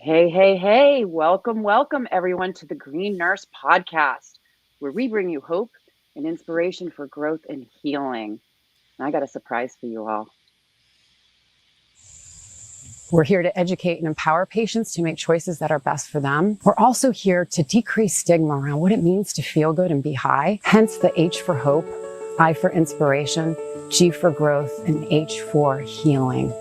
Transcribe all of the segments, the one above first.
Hey, hey, hey, welcome everyone to the Green Nurse Podcast, where we bring you hope and inspiration for growth and healing. And I got a surprise for you all. We're here to educate and empower patients to make choices that are best for them. We're also here to decrease stigma around what it means to feel good and be high. Hence the H for hope, I for inspiration, G for growth, and H for healing.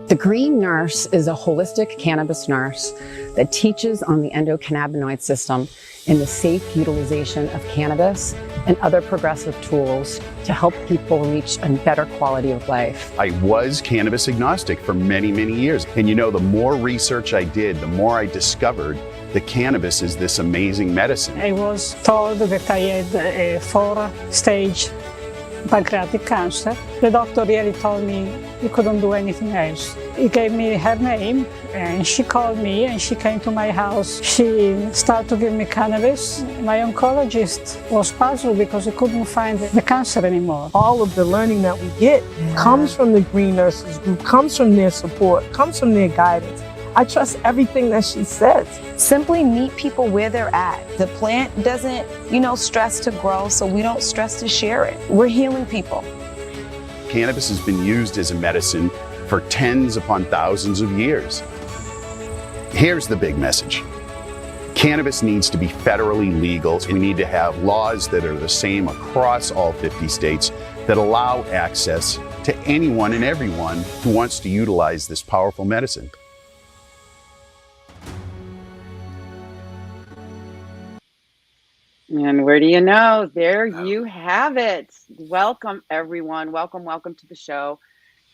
The Green Nurse is a holistic cannabis nurse that teaches on the endocannabinoid system and the safe utilization of cannabis and other progressive tools to help people reach a better quality of life. I was cannabis agnostic for many, many years. And you know, the more research I did, the more I discovered that cannabis is this amazing medicine. I was told that I had a 4-stage pancreatic cancer. The doctor really told me he couldn't do anything else. He gave me her name and she called me and she came to my house. She started to give me cannabis. My oncologist was puzzled because he couldn't find the cancer anymore. All of the learning that we get comes from the Green Nurses Group, comes from their support, comes from their guidance. I trust everything that she says. Simply meet people where they're at. The plant doesn't, stress to grow, so we don't stress to share it. We're healing people. Cannabis has been used as a medicine for tens upon thousands of years. Here's the big message. Cannabis needs to be federally legal. We need to have laws that are the same across all 50 states that allow access to anyone and everyone who wants to utilize this powerful medicine. And where do you know? There you have it. Welcome, everyone. Welcome to the show.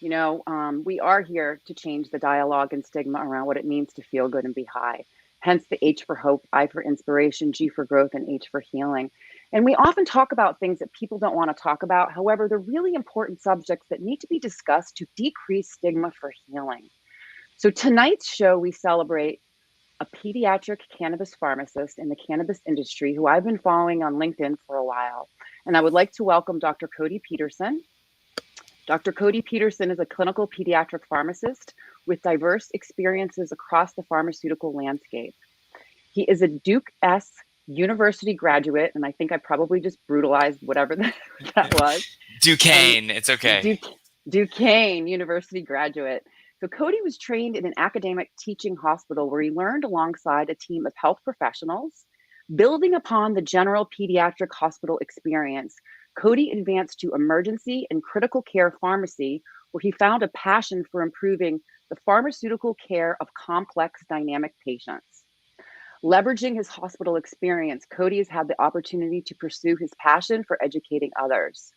We are here to change the dialogue and stigma around what it means to feel good and be high. Hence the H for hope, I for inspiration, G for growth, and H for healing. And we often talk about things that people don't want to talk about. However, they're really important subjects that need to be discussed to decrease stigma for healing. So tonight's show, we celebrate a pediatric cannabis pharmacist in the cannabis industry who I've been following on LinkedIn for a while. And I would like to welcome Dr. Codi Peterson. Dr. Codi Peterson is a clinical pediatric pharmacist with diverse experiences across the pharmaceutical landscape. He is a Duquesne University graduate, and I think I probably just brutalized whatever that was. Duquesne, it's okay. Duquesne University graduate. So Codi was trained in an academic teaching hospital where he learned alongside a team of health professionals. Building upon the general pediatric hospital experience, Codi advanced to emergency and critical care pharmacy, where he found a passion for improving the pharmaceutical care of complex dynamic patients. Leveraging his hospital experience, Codi has had the opportunity to pursue his passion for educating others.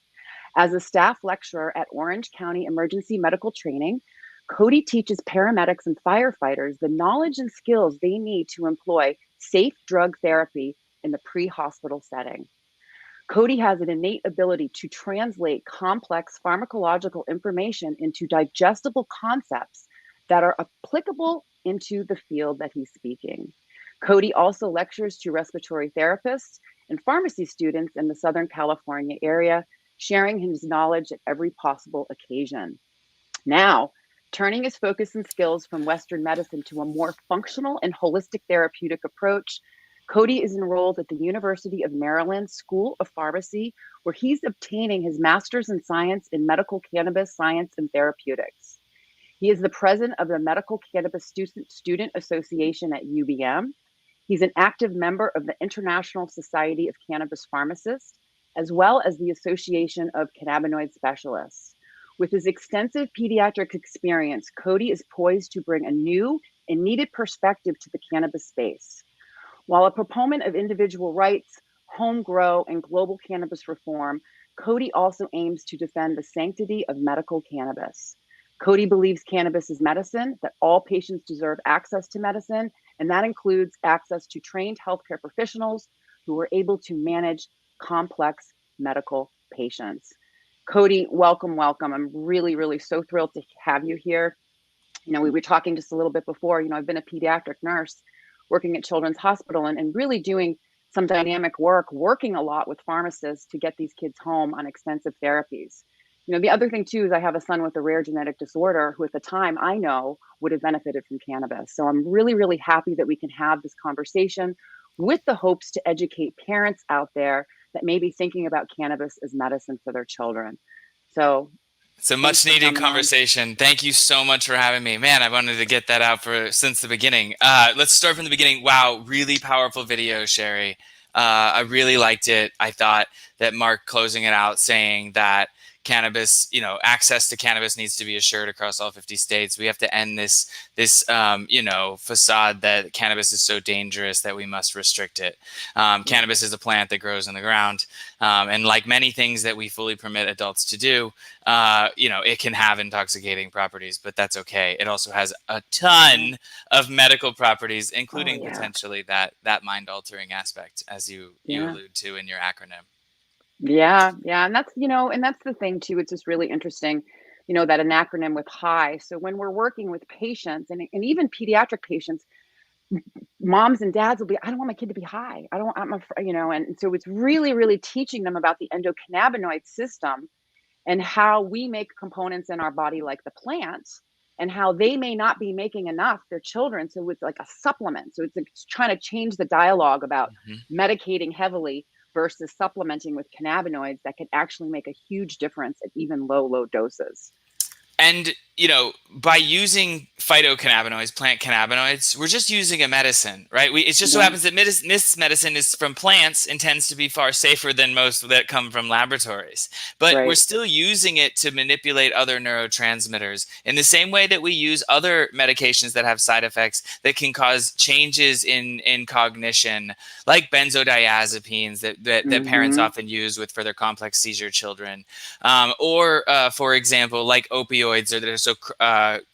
As a staff lecturer at Orange County Emergency Medical Training, Codi teaches paramedics and firefighters the knowledge and skills they need to employ safe drug therapy in the pre-hospital setting. Codi has an innate ability to translate complex pharmacological information into digestible concepts that are applicable into the field that he's speaking. Codi also lectures to respiratory therapists and pharmacy students in the Southern California area, sharing his knowledge at every possible occasion. Now, turning his focus and skills from Western medicine to a more functional and holistic therapeutic approach, Codi is enrolled at the University of Maryland School of Pharmacy, where he's obtaining his master's in science in medical cannabis science and therapeutics. He is the president of the Medical Cannabis Student Association at UVM. He's an active member of the International Society of Cannabis Pharmacists, as well as the Association of Cannabinoid Specialists. With his extensive pediatric experience, Codi is poised to bring a new and needed perspective to the cannabis space. While a proponent of individual rights, home grow, and global cannabis reform, Codi also aims to defend the sanctity of medical cannabis. Codi believes cannabis is medicine, that all patients deserve access to medicine, and that includes access to trained healthcare professionals who are able to manage complex medical patients. Codi, welcome. I'm really so thrilled to have you here. We were talking just a little bit before, I've been a pediatric nurse working at Children's Hospital and really doing some dynamic work, working a lot with pharmacists to get these kids home on extensive therapies. The other thing too is I have a son with a rare genetic disorder who at the time I know would have benefited from cannabis. So I'm really, really happy that we can have this conversation with the hopes to educate parents out there that may be thinking about cannabis as medicine for their children. So it's a much needed conversation. Thank you so much for having me. Man, I wanted to get that out since the beginning. Let's start from the beginning. Wow, really powerful video, Sherry. I really liked it. I thought that Mark closing it out saying that cannabis, access to cannabis needs to be assured across all 50 states. We have to end this facade that cannabis is so dangerous that we must restrict it. Cannabis is a plant that grows in the ground. And like many things that we fully permit adults to do, it can have intoxicating properties, but that's okay. It also has a ton of medical properties, including potentially that mind-altering aspect, as you allude to in your acronym. Yeah. And that's the thing too. It's just really interesting, that an acronym with HIGH. So when we're working with patients and even pediatric patients, moms and dads will be, I don't want my kid to be high. And so it's really, really teaching them about the endocannabinoid system and how we make components in our body like the plant and how they may not be making enough, their children. So it's like a supplement. So it's trying to change the dialogue about medicating heavily versus supplementing with cannabinoids that can actually make a huge difference at even low doses. And, by using phytocannabinoids, plant cannabinoids, we're just using a medicine, right? It just so happens that this medicine is from plants and tends to be far safer than most that come from laboratories. But we're still using it to manipulate other neurotransmitters in the same way that we use other medications that have side effects that can cause changes in cognition, like benzodiazepines that parents often use for their complex seizure children. Or, for example, like opioids that are so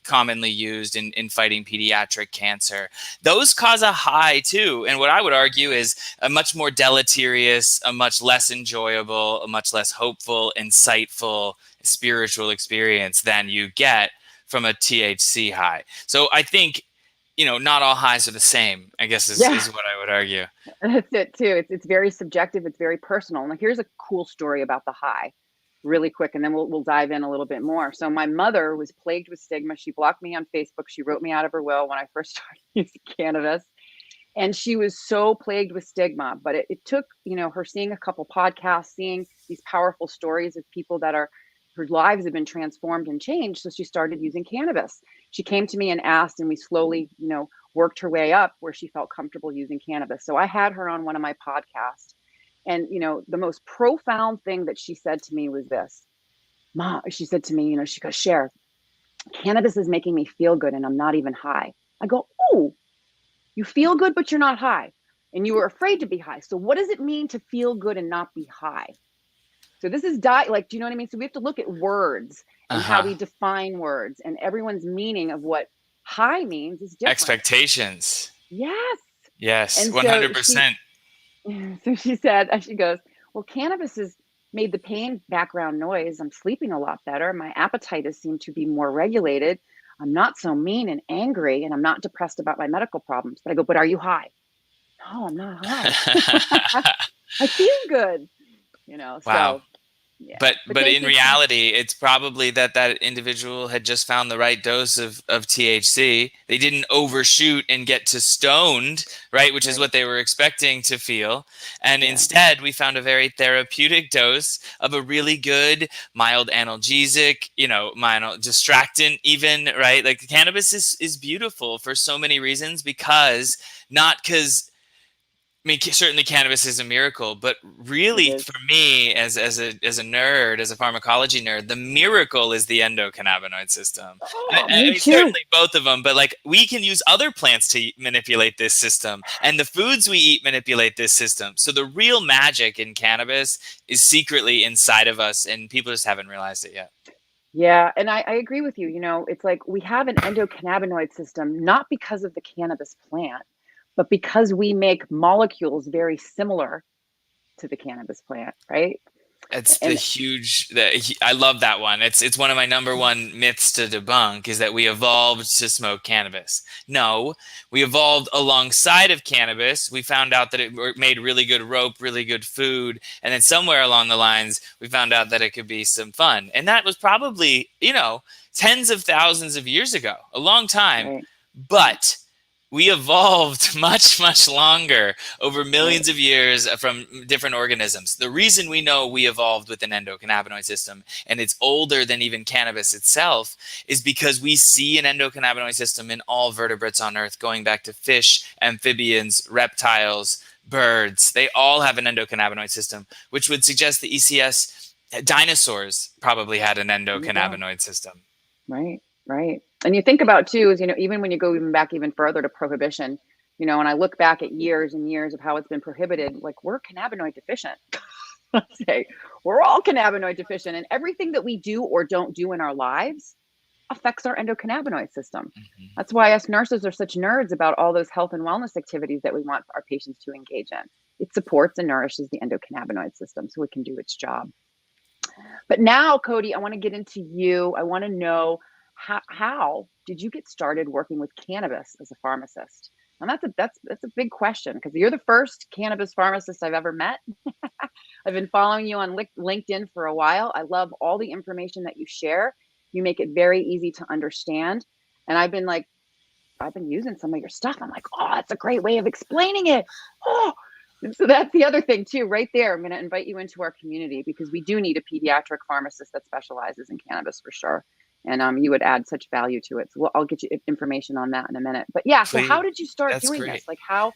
commonly used in fighting pediatric cancer. Those cause a high too. And what I would argue is a much more deleterious, a much less enjoyable, a much less hopeful, insightful, spiritual experience than you get from a THC high. So I think, not all highs are the same, I guess is what I would argue. That's it too. It's very subjective. It's very personal. Now here's a cool story about the high. Really quick, and then we'll dive in a little bit more. So my mother was plagued with stigma. She blocked me on Facebook. She wrote me out of her will when I first started using cannabis. And she was so plagued with stigma. But it took, her seeing a couple podcasts, seeing these powerful stories of people her lives have been transformed and changed. So she started using cannabis. She came to me and asked, and we slowly, worked her way up where she felt comfortable using cannabis. So I had her on one of my podcasts. And, the most profound thing that she said to me was this. Mom, she said to me, she goes, Cher, cannabis is making me feel good and I'm not even high. I go, oh, you feel good, but you're not high. And you were afraid to be high. So what does it mean to feel good and not be high? So this is do you know what I mean? So we have to look at words and how we define words, and everyone's meaning of what high means is different. Expectations. Yes. Yes, And 100%. So she said, and she goes, well, cannabis has made the pain background noise. I'm sleeping a lot better. My appetite has seemed to be more regulated. I'm not so mean and angry, and I'm not depressed about my medical problems. But I go, but are you high? No, I'm not high. I feel good. Wow. So. Yeah. But in reality, it's probably that individual had just found the right dose of THC. They didn't overshoot and get to stoned, right? Which is what they were expecting to feel. And instead, we found a very therapeutic dose of a really good, mild analgesic, mild distractant even, right? Like cannabis is beautiful for so many reasons certainly cannabis is a miracle, but really for me as a nerd, as a pharmacology nerd, the miracle is the endocannabinoid system. Certainly both of them, but we can use other plants to manipulate this system, and the foods we eat manipulate this system. So the real magic in cannabis is secretly inside of us, and people just haven't realized it yet. Yeah, and I agree with you. It's like we have an endocannabinoid system, not because of the cannabis plant, but because we make molecules very similar to the cannabis plant, right? It's And I love that one. It's one of my number one myths to debunk, is that we evolved to smoke cannabis. No, we evolved alongside of cannabis. We found out that it made really good rope, really good food. And then somewhere along the lines, we found out that it could be some fun. And that was probably, tens of thousands of years ago, a long time. right. But we evolved much, much longer, over millions of years, from different organisms. The reason we know we evolved with an endocannabinoid system, and it's older than even cannabis itself, is because we see an endocannabinoid system in all vertebrates on Earth, going back to fish, amphibians, reptiles, birds. They all have an endocannabinoid system, which would suggest the ECS dinosaurs probably had an endocannabinoid system. Right, right. And you think about too, is, even when you go even further to prohibition, and I look back at years and years of how it's been prohibited, like, we're cannabinoid deficient. Say, we're all cannabinoid deficient, and everything that we do or don't do in our lives affects our endocannabinoid system. That's why us nurses are such nerds about all those health and wellness activities that we want our patients to engage in. It supports and nourishes the endocannabinoid system so it can do its job. But now, Codi, I want to get into you. I want to know, how did you get started working with cannabis as a pharmacist? And that's a big question, because you're the first cannabis pharmacist I've ever met. I've been following you on LinkedIn for a while. I love all the information that you share. You make it very easy to understand. And I've been using some of your stuff. I'm like, oh, that's a great way of explaining it. Oh, and so that's the other thing too, right there. I'm going to invite you into our community, because we do need a pediatric pharmacist that specializes in cannabis for sure. And you would add such value to it. So I'll get you information on that in a minute. But yeah, so how did you start doing this? Like, how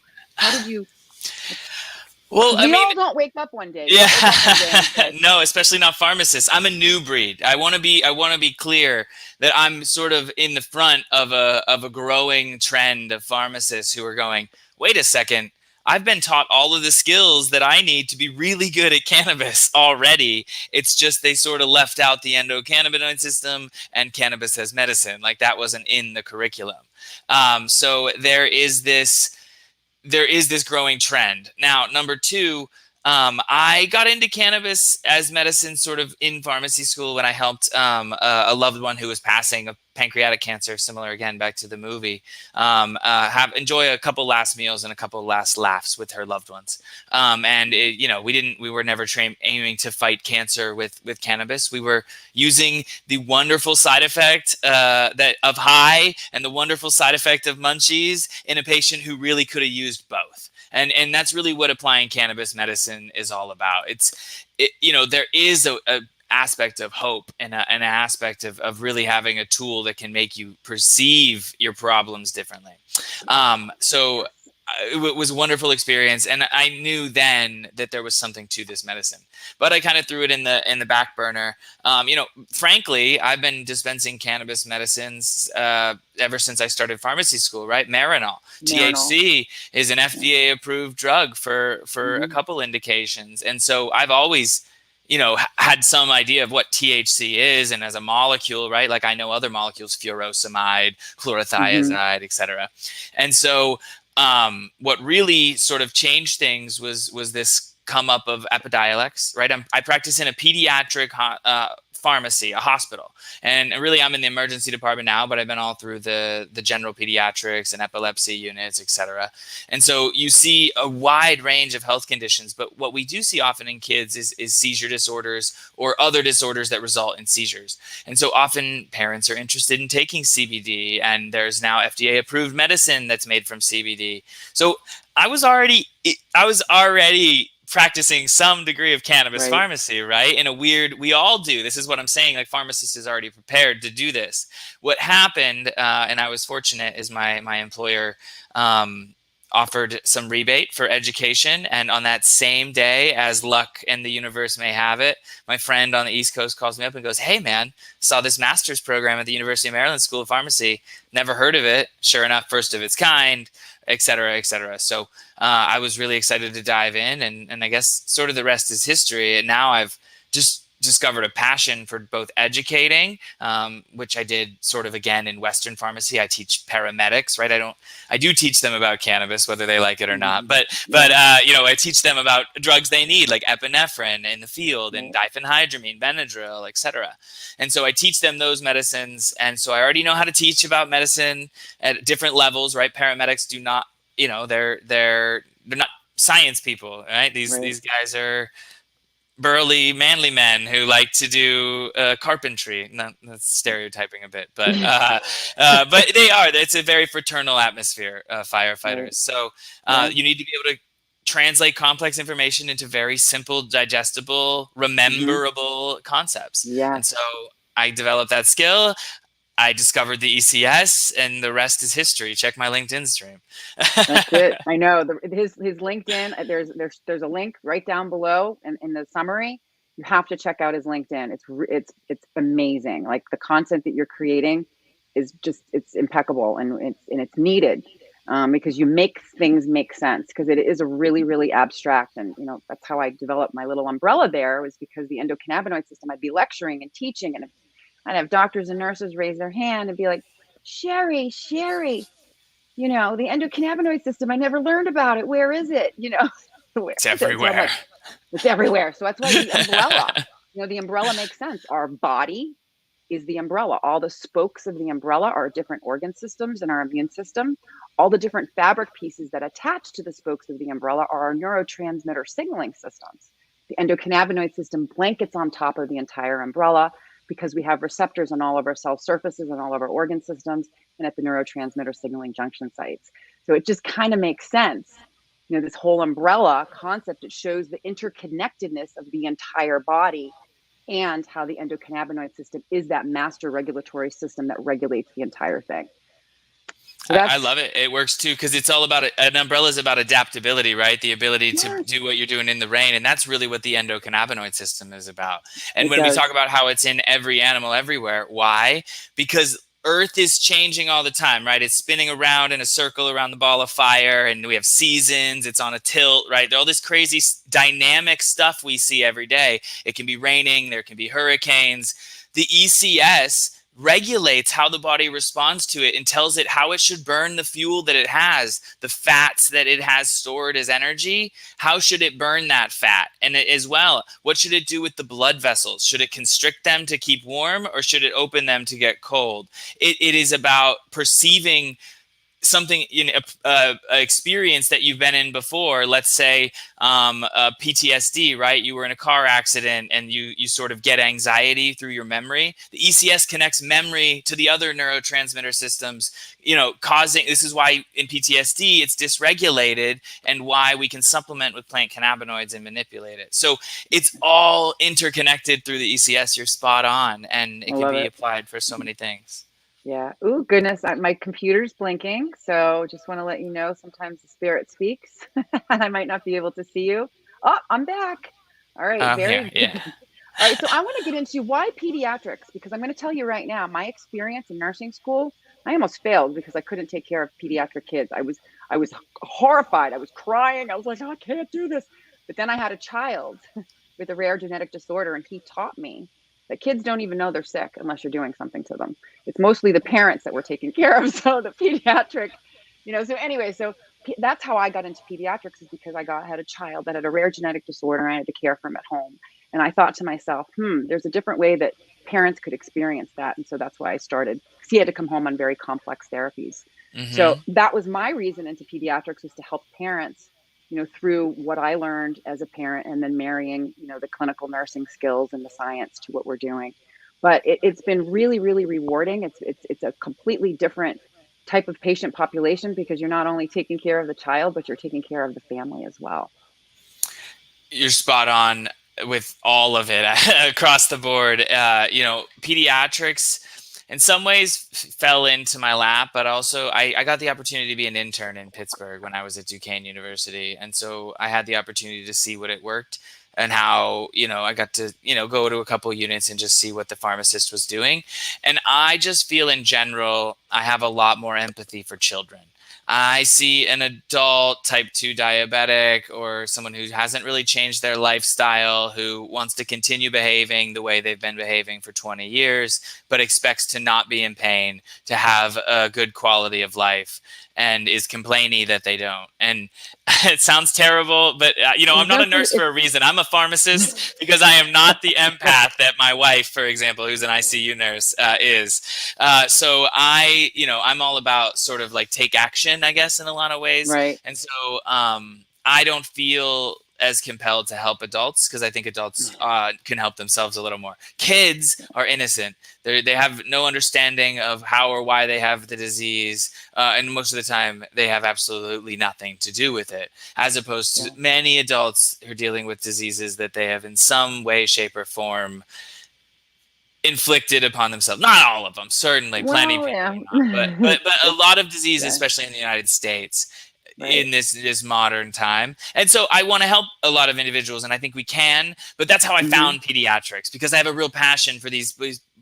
did you? Well, we all don't wake up one day. Yeah, no, especially not pharmacists. I'm a new breed. I want to be clear that I'm sort of in the front of a growing trend of pharmacists who are going, wait a second, I've been taught all of the skills that I need to be really good at cannabis already. It's just they sort of left out the endocannabinoid system and cannabis as medicine. Like, that wasn't in the curriculum. So there is this growing trend. Now, number two, I got into cannabis as medicine sort of in pharmacy school when I helped a loved one who was passing a pancreatic cancer, similar again back to the movie, enjoy a couple last meals and a couple last laughs with her loved ones. We were never aiming to fight cancer with cannabis. We were using the wonderful side effect of high and the wonderful side effect of munchies in a patient who really could have used both. And that's really what applying cannabis medicine is all about. There is a aspect of hope and an aspect of really having a tool that can make you perceive your problems differently. So it was a wonderful experience, and I knew then that there was something to this medicine, but I kind of threw it in the back burner. Frankly, I've been dispensing cannabis medicines ever since I started pharmacy school, right? Marinol. THC is an FDA approved drug for a couple indications. And so I've always, had some idea of what THC is, and as a molecule, right? Like, I know other molecules, furosemide, chlorothiazide, et cetera. And so what really sort of changed things was this come up of Epidiolex, right? I practice in a pediatric pharmacy, a hospital, and really I'm in the emergency department now, but I've been all through the general pediatrics and epilepsy units, et cetera. And so you see a wide range of health conditions, but what we do see often in kids is seizure disorders or other disorders that result in seizures. And so often parents are interested in taking CBD, and there's now FDA approved medicine that's made from CBD. So I was already practicing some degree of cannabis pharmacy, right? In a weird, we all do. This is what I'm saying. Like, pharmacist is already prepared to do this. What happened, and I was fortunate, is my employer offered some rebate for education. And on that same day, as luck and the universe may have it, my friend on the East Coast calls me up and goes, "Hey man, saw this master's program at the University of Maryland School of Pharmacy. Never heard of it. Sure enough, first of its kind, et cetera, et cetera." So I was really excited to dive in, and I guess sort of the rest is history. And now I've just discovered a passion for both educating, which I did sort of again in Western pharmacy. I teach paramedics, right? I do teach them about cannabis, whether they like it or not. But I teach them about drugs they need, like epinephrine in the field and diphenhydramine, Benadryl, etc. And so I teach them those medicines. And so I already know how to teach about medicine at different levels, right? Paramedics do not, they're not science people, right? These guys are burly, manly men who like to do carpentry. That's stereotyping a bit, but they are. It's a very fraternal atmosphere, firefighters. Right. So you need to be able to translate complex information into very simple, digestible, rememberable concepts. Yeah. And so I developed that skill. I discovered the ECS, and the rest is history. Check my LinkedIn stream. That's it. I know his LinkedIn. There's a link right down below in the summary. You have to check out his LinkedIn. It's amazing. Like the content that you're creating is it's impeccable, and it's needed because you make things make sense, because it is a really, really abstract. And that's how I developed my little umbrella there, was because the endocannabinoid system. I'd be lecturing and teaching, and I'd have doctors and nurses raise their hand and be like, Sherry, the endocannabinoid system, I never learned about it. Where is it? It's everywhere. It's everywhere. So that's why the umbrella, the umbrella makes sense. Our body is the umbrella. All the spokes of the umbrella are different organ systems in our immune system. All the different fabric pieces that attach to the spokes of the umbrella are our neurotransmitter signaling systems. The endocannabinoid system blankets on top of the entire umbrella, because we have receptors on all of our cell surfaces and all of our organ systems and at the neurotransmitter signaling junction sites. So it just kind of makes sense. This whole umbrella concept, it shows the interconnectedness of the entire body and how the endocannabinoid system is that master regulatory system that regulates the entire thing. So I love it. It works too, because it's all about an umbrella is about adaptability, right? The ability to do what you're doing in the rain. And that's really what the endocannabinoid system is about. And when we talk about how it's in every animal everywhere, why? Because Earth is changing all the time, right? It's spinning around in a circle around the ball of fire, and we have seasons. It's on a tilt, right? All this crazy dynamic stuff we see every day. It can be raining. There can be hurricanes. The ECS regulates how the body responds to it and tells it how it should burn the fuel that it has, the fats that it has stored as energy. How should it burn that fat? And as well, what should it do with the blood vessels? Should it constrict them to keep warm, or should it open them to get cold? It is about perceiving something in a experience that you've been in before. Let's say PTSD, right? You were in a car accident and you sort of get anxiety through your memory. The ECS connects memory to the other neurotransmitter systems, causing, this is why in PTSD it's dysregulated, and why we can supplement with plant cannabinoids and manipulate it. So it's all interconnected through the ECS. You're spot on, and it can be applied for so many things. Yeah. Oh, goodness. My computer's blinking. So just want to let you know, sometimes the spirit speaks and I might not be able to see you. Oh, I'm back. All right. Yeah. All right. So I want to get into why pediatrics, because I'm going to tell you right now, my experience in nursing school, I almost failed because I couldn't take care of pediatric kids. I was horrified. I was crying. I was like, I can't do this. But then I had a child with a rare genetic disorder, and he taught me that kids don't even know they're sick unless you're doing something to them. It's mostly the parents that we're taking care of. So the pediatric, so anyway, so that's how I got into pediatrics, is because I had a child that had a rare genetic disorder, and I had to care for him at home. And I thought to myself, there's a different way that parents could experience that. And so that's why I started, because he had to come home on very complex therapies. Mm-hmm. So that was my reason into pediatrics, was to help parents, through what I learned as a parent, and then marrying, the clinical nursing skills and the science to what we're doing. But it's been really, really rewarding. It's a completely different type of patient population, because you're not only taking care of the child, but you're taking care of the family as well. You're spot on with all of it across the board. Pediatrics in some ways fell into my lap, but also I got the opportunity to be an intern in Pittsburgh when I was at Duquesne University. And so I had the opportunity to see what it worked, and how, I got to, go to a couple of units and just see what the pharmacist was doing. And I just feel in general, I have a lot more empathy for children. I see an adult type 2 diabetic or someone who hasn't really changed their lifestyle, who wants to continue behaving the way they've been behaving for 20 years, but expects to not be in pain, to have a good quality of life, and is complaining that they don't. And it sounds terrible, but I'm not a nurse for a reason. I'm a pharmacist because I am not the empath that my wife, for example, who's an ICU nurse, is. So I'm all about sort of like take action, I guess, in a lot of ways. Right. And so I don't feel as compelled to help adults because I think adults can help themselves a little more. Kids are innocent. They have no understanding of how or why they have the disease. And most of the time, they have absolutely nothing to do with it, as opposed to many adults who are dealing with diseases that they have in some way, shape, or form inflicted upon themselves. Not all of them, certainly, plenty of people, but a lot of diseases, especially in the United States, in this modern time. And so I want to help a lot of individuals, and I think we can, but that's how I found Pediatrics, because I have a real passion for these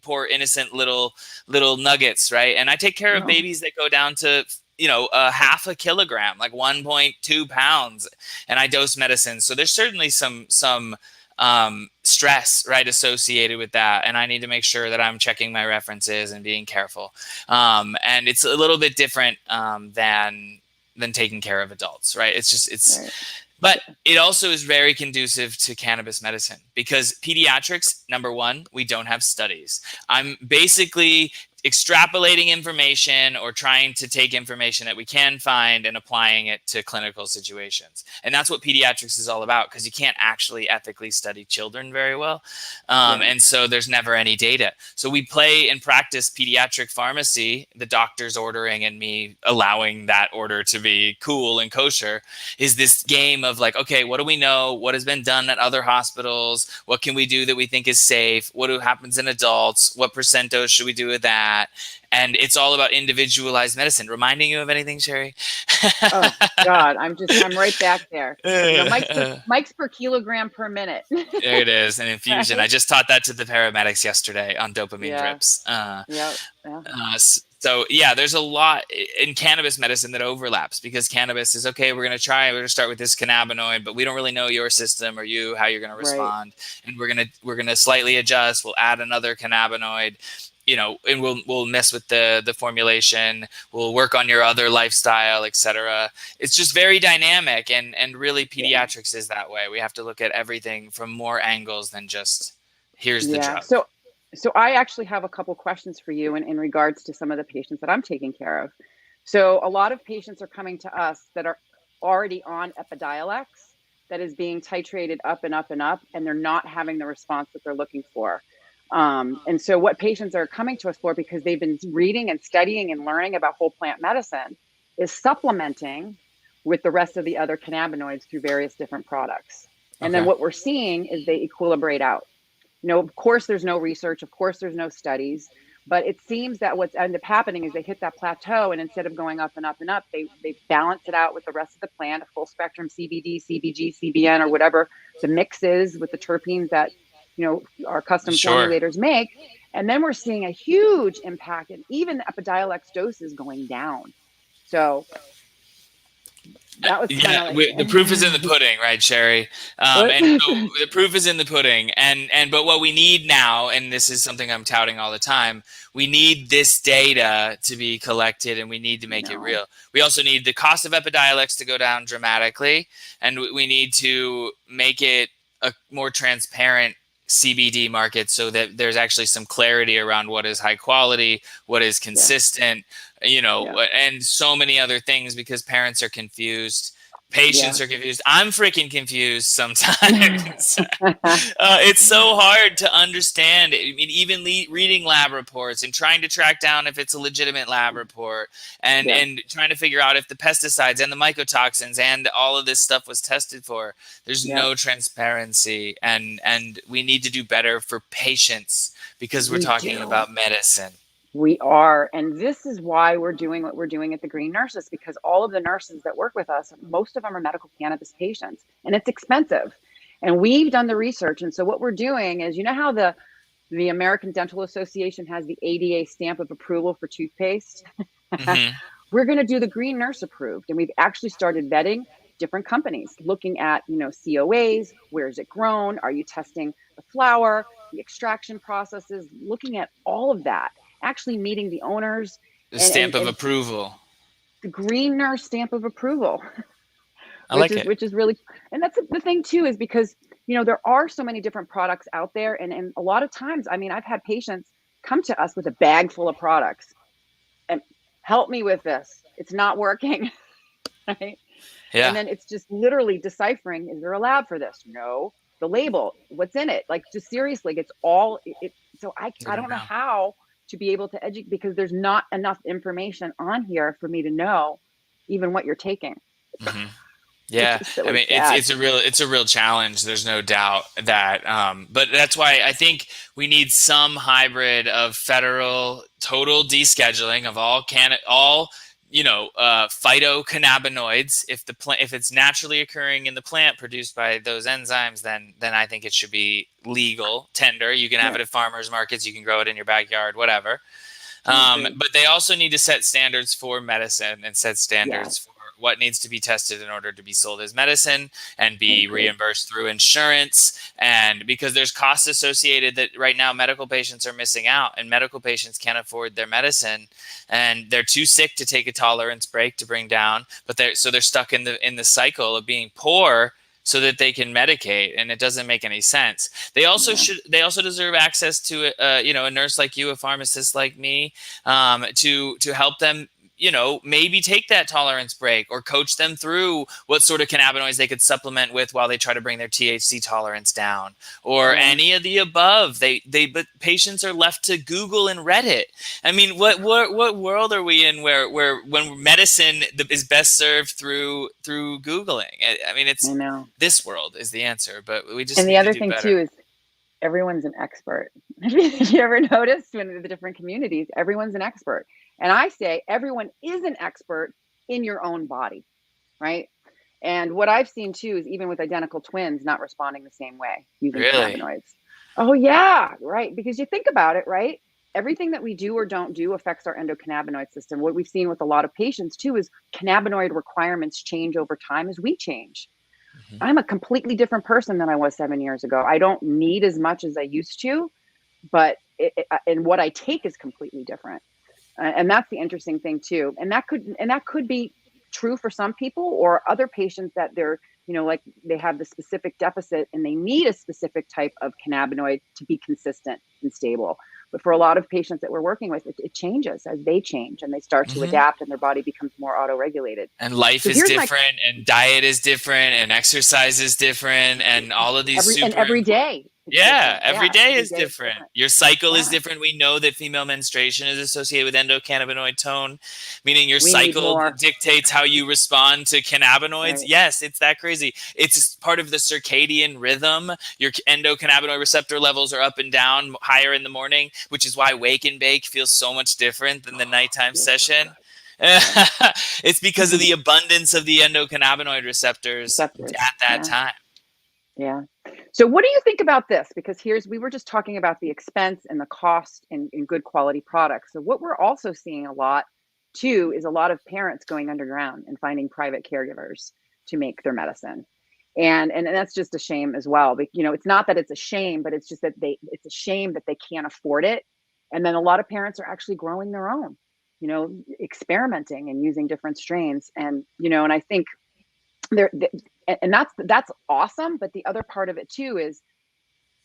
poor innocent little nuggets, right? And I take care of babies that go down to half a kilogram, like 1.2 pounds, and I dose medicine. So there's certainly some stress, right, associated with that, and I need to make sure that I'm checking my references and being careful. And it's a little bit different than taking care of adults, right? But it also is very conducive to cannabis medicine, because pediatrics, number one, we don't have studies. I'm basically extrapolating information or trying to take information that we can find and applying it to clinical situations. And that's what pediatrics is all about, because you can't actually ethically study children very well. And so there's never any data. So we play and practice pediatric pharmacy, the doctor's ordering and me allowing that order to be cool and kosher, is this game of like, okay, what do we know? What has been done at other hospitals? What can we do that we think is safe? What happens in adults? What percent dose should we do with that? And it's all about individualized medicine. Reminding you of anything, Sherry? Oh God, I'm right back there. Mike's per kilogram per minute. There it is, an infusion. I just taught that to the paramedics yesterday on dopamine drips. So there's a lot in cannabis medicine that overlaps, because cannabis is okay. We're going to start with this cannabinoid, but we don't really know your system or how you're going to respond, and we're going to slightly adjust. We'll add another cannabinoid. And we'll mess with the formulation. We'll work on your other lifestyle, etc. It's just very dynamic, and really pediatrics is that way. We have to look at everything from more angles than just here's the drug. So I actually have a couple questions for you in regards to some of the patients that I'm taking care of. So a lot of patients are coming to us that are already on Epidiolex that is being titrated up and up and up, and they're not having the response that they're looking for. And so what patients are coming to us for, because they've been reading and studying and learning about whole plant medicine, is supplementing with the rest of the other cannabinoids through various different products. And then what we're seeing is they equilibrate out. Of course, there's no research. Of course, there's no studies. But it seems that what's end up happening is they hit that plateau, and instead of going up and up and up, they balance it out with the rest of the plant, a full spectrum CBD, CBG, CBN, or whatever the mix is with the terpenes that our custom formulators make. And then we're seeing a huge impact, and even the Epidiolex doses going down. So that was the proof is in the pudding, right, Sherry? And so the proof is in the pudding. But what we need now, and this is something I'm touting all the time, we need this data to be collected, and we need to make it real. We also need the cost of Epidiolex to go down dramatically, and we need to make it a more transparent CBD market, so that there's actually some clarity around what is high quality, what is consistent, and so many other things, because parents are confused. Patients are confused. I'm freaking confused sometimes. It's so hard to understand. I mean, even reading lab reports and trying to track down if it's a legitimate lab report, and trying to figure out if the pesticides and the mycotoxins and all of this stuff was tested for. There's no transparency, and we need to do better for patients, because we're talking about medicine. We are. And this is why we're doing what we're doing at the Green Nurses, because all of the nurses that work with us, most of them are medical cannabis patients, and it's expensive. And we've done the research. And so what we're doing is, how the American Dental Association has the ADA stamp of approval for toothpaste? we're going to do the green nurse approved. And we've actually started vetting different companies, looking at, COAs, where is it grown? Are you testing the flower, the extraction processes, looking at all of that, actually meeting the owners. The stamp of approval. The green nurse stamp of approval. Which is really, and that's the thing too, is because, there are so many different products out there. And a lot of times, I've had patients come to us with a bag full of products and help me with this. It's not working. Right. Yeah. And then it's just literally deciphering, is there a lab for this? No. The label, what's in it? Like, just seriously, it's all it. So I don't know how to be able to educate, because there's not enough information on here for me to know even what you're taking. Mm-hmm. Yeah, it's a real challenge. There's no doubt that, but that's why I think we need some hybrid of federal total descheduling of all phytocannabinoids. If it's naturally occurring in the plant produced by those enzymes, then I think it should be legal tender. You can have it at farmers markets. You can grow it in your backyard, whatever. But they also need to set standards for medicine and set standards for what needs to be tested in order to be sold as medicine and be reimbursed through insurance. And because there's costs associated that right now medical patients are missing out, and medical patients can't afford their medicine and they're too sick to take a tolerance break to bring down, but they're stuck in the cycle of being poor so that they can medicate, and it doesn't make any sense. They also deserve access to a nurse like you, a pharmacist like me, to help them maybe take that tolerance break, or coach them through what sort of cannabinoids they could supplement with while they try to bring their THC tolerance down, or any of the above. But patients are left to Google and Reddit. I mean, what world are we in where when medicine is best served through Googling? I mean, this world is the answer, but we just and the other thing too is everyone's an expert. Have you ever noticed when the different communities, everyone's an expert? And I say everyone is an expert in your own body, right? And what I've seen too is even with identical twins not responding the same way using cannabinoids. Oh yeah, right. Because you think about it, right? Everything that we do or don't do affects our endocannabinoid system. What we've seen with a lot of patients too is cannabinoid requirements change over time as we change. Mm-hmm. I'm a completely different person than I was 7 years ago. I don't need as much as I used to, but and what I take is completely different. And that's the interesting thing too. And that could be true for some people, or other patients that they're, like they have the specific deficit and they need a specific type of cannabinoid to be consistent and stable. But for a lot of patients that we're working with, it changes as they change and they start to adapt, and their body becomes more auto-regulated. And life is different, and diet is different, and exercise is different, and all of these every day. Every day is different. Your cycle is different. We know that female menstruation is associated with endocannabinoid tone, meaning your cycle dictates how you respond to cannabinoids. Right. Yes, it's that crazy. It's part of the circadian rhythm. Your endocannabinoid receptor levels are up and down, higher in the morning, which is why wake and bake feels so much different than the nighttime session. It's because of the abundance of the endocannabinoid receptors at that time. Yeah. So what do you think about this? Because we were just talking about the expense and the cost in good quality products. So what we're also seeing a lot too is a lot of parents going underground and finding private caregivers to make their medicine. And that's just a shame as well. But, it's not that it's a shame, but it's just that it's a shame that they can't afford it. And then a lot of parents are actually growing their own, experimenting and using different strains. And, and I think and that's awesome. But the other part of it too is,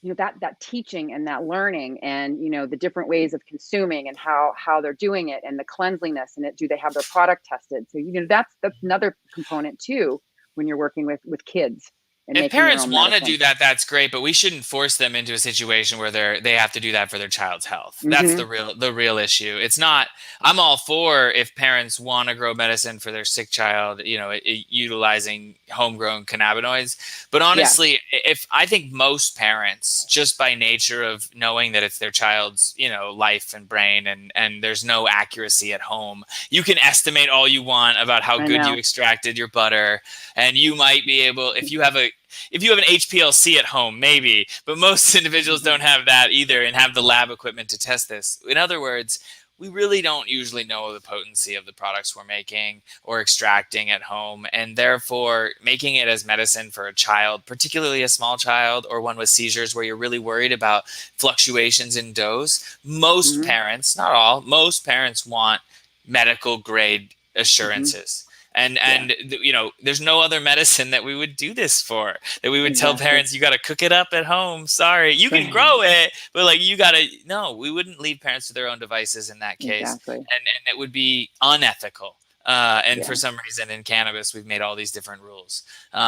that teaching and that learning and, the different ways of consuming and how they're doing it, and the cleanliness, and do they have their product tested? So, that's another component too, when you're working with kids. If parents want to do that, that's great, but we shouldn't force them into a situation where they have to do that for their child's health. That's the real issue. It's not. I'm all for if parents want to grow medicine for their sick child, utilizing homegrown cannabinoids. But honestly, if I think most parents, just by nature of knowing that it's their child's, life and brain, and there's no accuracy at home, you can estimate all you want about how good you extracted your butter, and you might be able, if you have an HPLC at home, maybe, but most individuals don't have that either and have the lab equipment to test this. In other words, we really don't usually know the potency of the products we're making or extracting at home. And therefore, making it as medicine for a child, particularly a small child or one with seizures where you're really worried about fluctuations in dose, most parents, not all, most parents want medical grade assurances. And you know, there's no other medicine that we would do this for, that we would tell parents, you got to cook it up at home. Sorry, you can grow it, but like you got to, no, we wouldn't leave parents to their own devices in that case. And it would be unethical. And for some reason in cannabis, we've made all these different rules.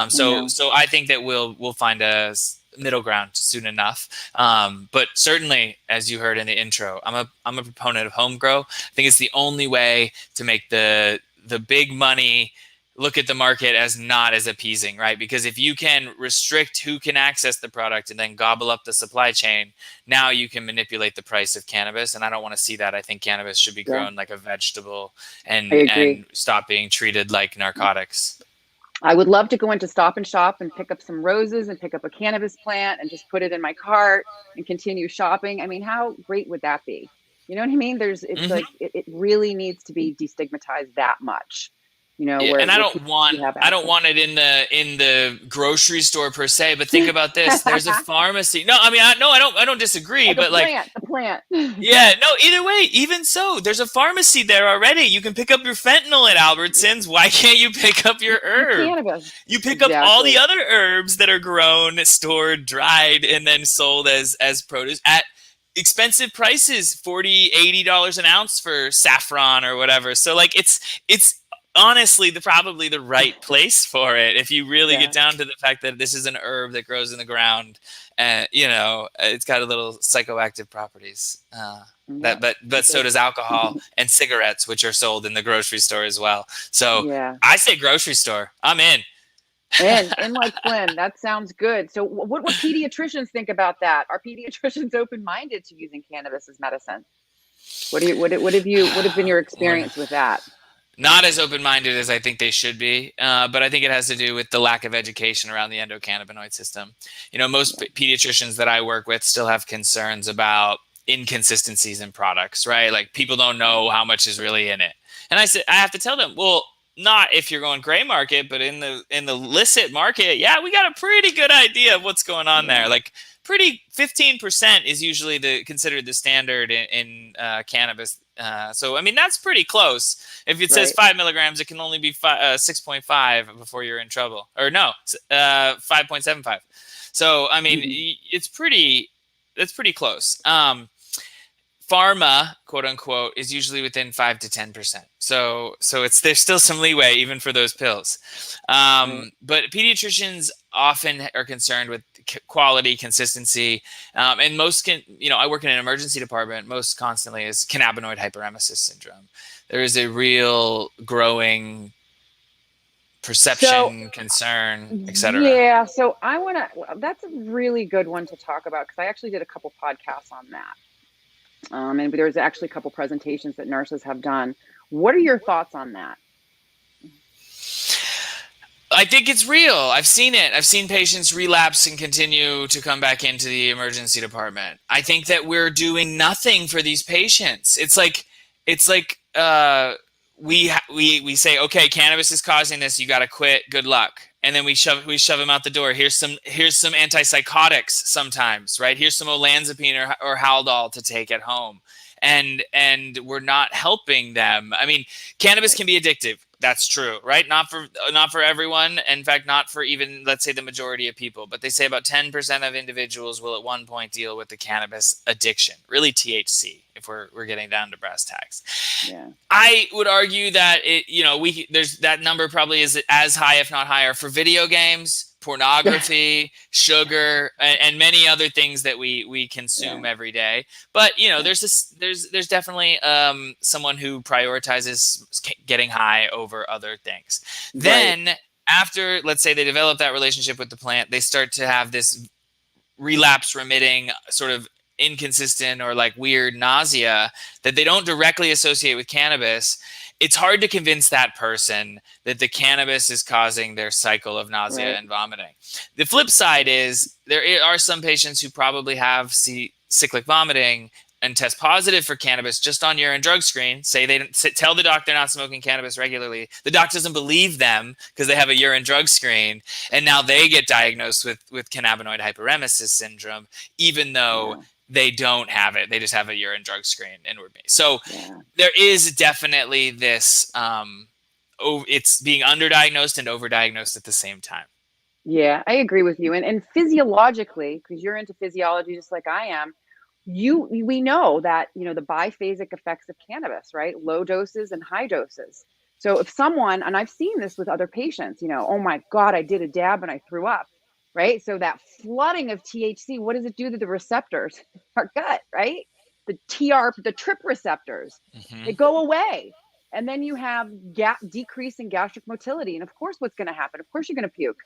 So I think that we'll find a middle ground soon enough. But certainly, as you heard in the intro, I'm a proponent of home grow. I think it's the only way to make the big money look at the market as not as appeasing, right? Because if you can restrict who can access the product and then gobble up the supply chain, now you can manipulate the price of cannabis. And I don't want to see that. I think cannabis should be grown like a vegetable and stop being treated like narcotics. I would love to go into Stop and Shop and pick up some roses and pick up a cannabis plant and just put it in my cart and continue shopping. I mean, how great would that be? You know what I mean? It's like, it really needs to be destigmatized that much, you know. And I don't want it in the grocery store per se, but think about this. There's a pharmacy. No, I mean, I don't disagree, but the plant. Yeah, no, either way, even so, there's a pharmacy there already. You can pick up your fentanyl at Albertsons. Why can't you pick up your herb? Cannabis. You pick up all the other herbs that are grown, stored, dried, and then sold as produce at expensive prices, $40, $80 an ounce for saffron or whatever. So like it's honestly probably the right place for it if you really get down to the fact that this is an herb that grows in the ground, and you know it's got a little psychoactive properties. But so does alcohol and cigarettes, which are sold in the grocery store as well. So I say grocery store. I'm in. And like Flynn, that sounds good. So what would pediatricians think about that? Are pediatricians open-minded to using cannabis as medicine? What have been your experience with that? Not as open-minded as I think they should be, but I think it has to do with the lack of education around the endocannabinoid system. You know, most pediatricians that I work with still have concerns about inconsistencies in products, right? Like people don't know how much is really in it. And I have to tell them, well, not if you're going gray market, but in the illicit market, we got a pretty good idea of what's going on there. Like 15% is usually considered the standard in cannabis. So I mean that's pretty close. If it says 5 milligrams, it can only be 6.5 before you're in trouble. Or no, 5.75. So I mean that's pretty close. Pharma, quote unquote, is usually within 5 to 10%. So there's still some leeway even for those pills. But pediatricians often are concerned with quality, consistency, and I work in an emergency department. Most constantly is cannabinoid hyperemesis syndrome. There is a real growing perception, concern, etc. Yeah. So that's a really good one to talk about because I actually did a couple podcasts on that. And there's actually a couple presentations that nurses have done. What are your thoughts on that? I think it's real. I've seen it. I've seen patients relapse and continue to come back into the emergency department. I think that we're doing nothing for these patients. It's like we say, okay, cannabis is causing this. You got to quit. Good luck. And then we shove them out the door. Here's some antipsychotics sometimes, right? Here's some olanzapine or Haldol to take at home. And we're not helping them. I mean, cannabis can be addictive. That's true, right? Not for everyone. In fact, not for even, let's say, the majority of people. But they say about 10% of individuals will at one point deal with the cannabis addiction, really THC, if we're getting down to brass tacks. Yeah. I would argue that there's that number probably is as high, if not higher, for video games, pornography, sugar, and many other things that we consume every day. But there's definitely someone who prioritizes getting high over other things. Right. Then after, let's say, they develop that relationship with the plant, they start to have this relapse remitting sort of inconsistent or like weird nausea that they don't directly associate with cannabis. It's hard to convince that person that the cannabis is causing their cycle of nausea and vomiting. The flip side is there are some patients who probably have cyclic vomiting and test positive for cannabis just on urine drug screen, say they tell the doc they're not smoking cannabis regularly, the doc doesn't believe them because they have a urine drug screen, and now they get diagnosed with cannabinoid hyperemesis syndrome, even though they don't have it. They just have a urine drug screen inward me. So there is definitely this, it's being underdiagnosed and overdiagnosed at the same time. Yeah, I agree with you. And physiologically, because you're into physiology just like I am, we know that, you know, the biphasic effects of cannabis, right? Low doses and high doses. So if someone, and I've seen this with other patients, you know, oh my God, I did a dab and I threw up, right? So that flooding of THC, what does it do to the receptors? Our gut, right? The trip receptors, they go away. And then you have decrease in gastric motility. And of course, what's going to happen? Of course, you're going to puke.